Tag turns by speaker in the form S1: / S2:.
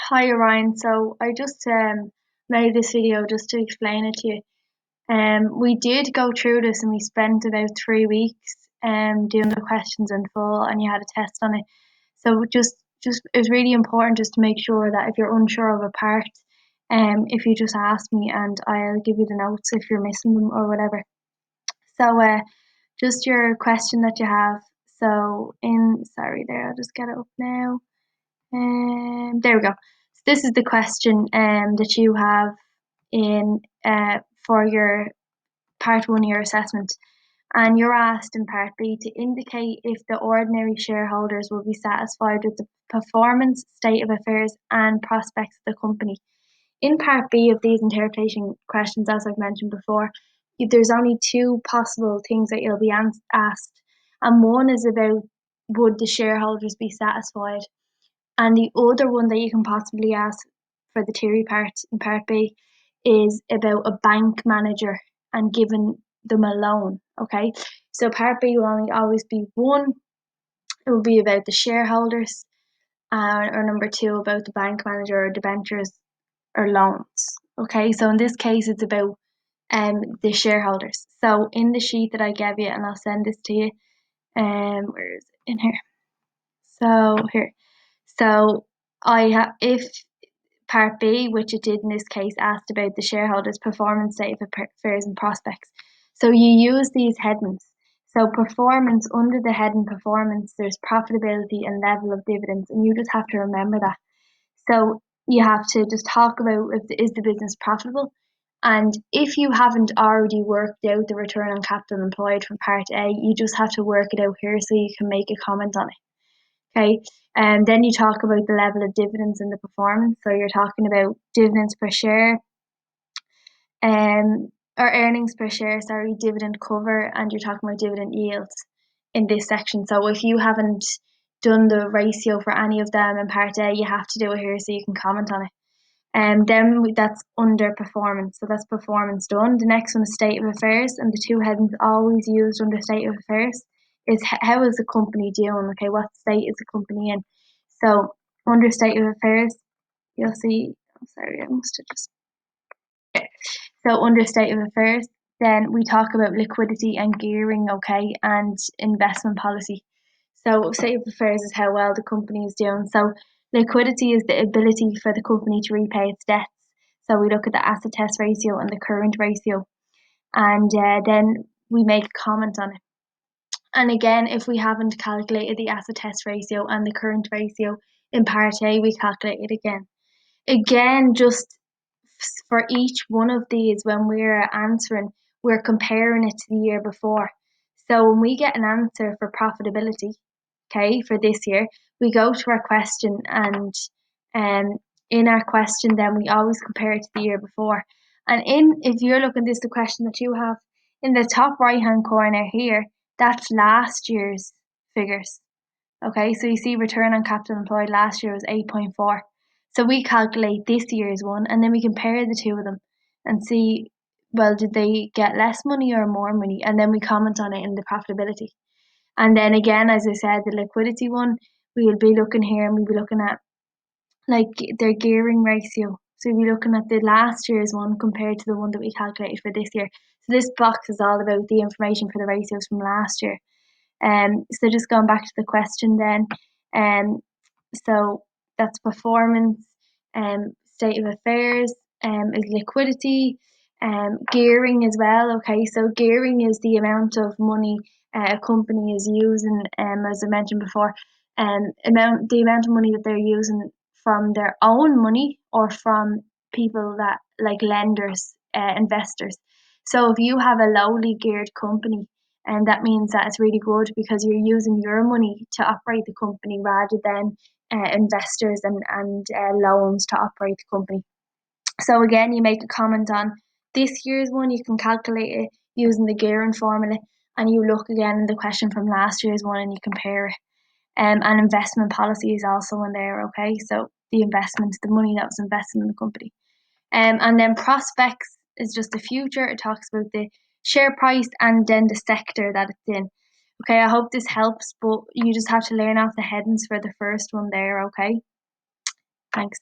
S1: Hi Ryan, so I just made this video just to explain it to you. We did go through this and we spent about 3 weeks doing the questions in full, and you had a test on it. So just it was really important just to make sure that if you're unsure of a part, if you just ask me and I'll give you the notes if you're missing them or whatever. So just your question that you have. So in sorry there, I'll just get it up now. There we go. So this is the question that you have in for your part one of your assessment, and you're asked in part B to indicate if the ordinary shareholders will be satisfied with the performance, state of affairs, and prospects of the company. In part B of these interpretation questions, as I've mentioned before, there's only two possible things that you'll be asked, and one is about would the shareholders be satisfied, and the other one that you can possibly ask for the theory part in part B is about a bank manager and giving them a loan. Okay, so part B will only always be one. It will be about the shareholders, or number two about the bank manager or debentures or loans. Okay, so in this case, it's about the shareholders. So in the sheet that I gave you, and I'll send this to you. Where is it in here? So here. So I have if part B, which it did in this case, asked about the shareholders' performance, state of affairs, and prospects. So you use these headings. So performance, under the heading performance, there's profitability and level of dividends, and you just have to remember that. So you have to just talk about is the business profitable, and if you haven't already worked out the return on capital employed from part A, you just have to work it out here so you can make a comment on it. Okay, and then you talk about the level of dividends and the performance. So you're talking about dividends per share, or earnings per share, sorry, dividend cover, and you're talking about dividend yields in this section. So if you haven't done the ratio for any of them in part A, you have to do it here so you can comment on it. And then that's under performance. So that's performance done. The next one is state of affairs, and the two headings always used under state of affairs is how is the company doing? Okay, what state is the company in? So under state of affairs, you'll see. I'm sorry, I must have just. So under state of affairs, then we talk about liquidity and gearing, okay, and investment policy. So state of affairs is how well the company is doing. So liquidity is the ability for the company to repay its debts. So we look at the asset test ratio and the current ratio, and then we make a comment on it. And again, if we haven't calculated the asset test ratio and the current ratio in part A, we calculate it again. Again, just for each one of these, when we're answering, we're comparing it to the year before. So when we get an answer for profitability, okay, for this year, we go to our question, and in our question, then we always compare it to the year before. And if you're looking, this is the question that you have in the top right hand corner here, that's last year's figures. Okay, so you see return on capital employed last year was 8.4. So we calculate this year's one, and then we compare the two of them and see, well, did they get less money or more money? And then we comment on it in the profitability. And then again, as I said, the liquidity one, we will be looking here, and we'll be looking at like their gearing ratio. So we'll be looking at the last year's one compared to the one that we calculated for this year. So this box is all about the information for the ratios from last year. So just going back to the question then, so that's performance, state of affairs, is liquidity, gearing as well. Okay, so gearing is the amount of money a company is using, as I mentioned before, the amount of money that they're using from their own money or from people that like lenders, investors. So if you have a lowly geared company, and that means that it's really good because you're using your money to operate the company rather than investors and loans to operate the company. So again, you make a comment on this year's one, you can calculate it using the gearing formula, and you look again in the question from last year's one and you compare it. And investment policy is also in there, okay? So the investment, the money that was invested in the company. And then prospects is just the future. It talks about the share price and then the sector that it's in. Okay, I hope this helps, but you just have to learn off the headings for the first one there, okay? Thanks.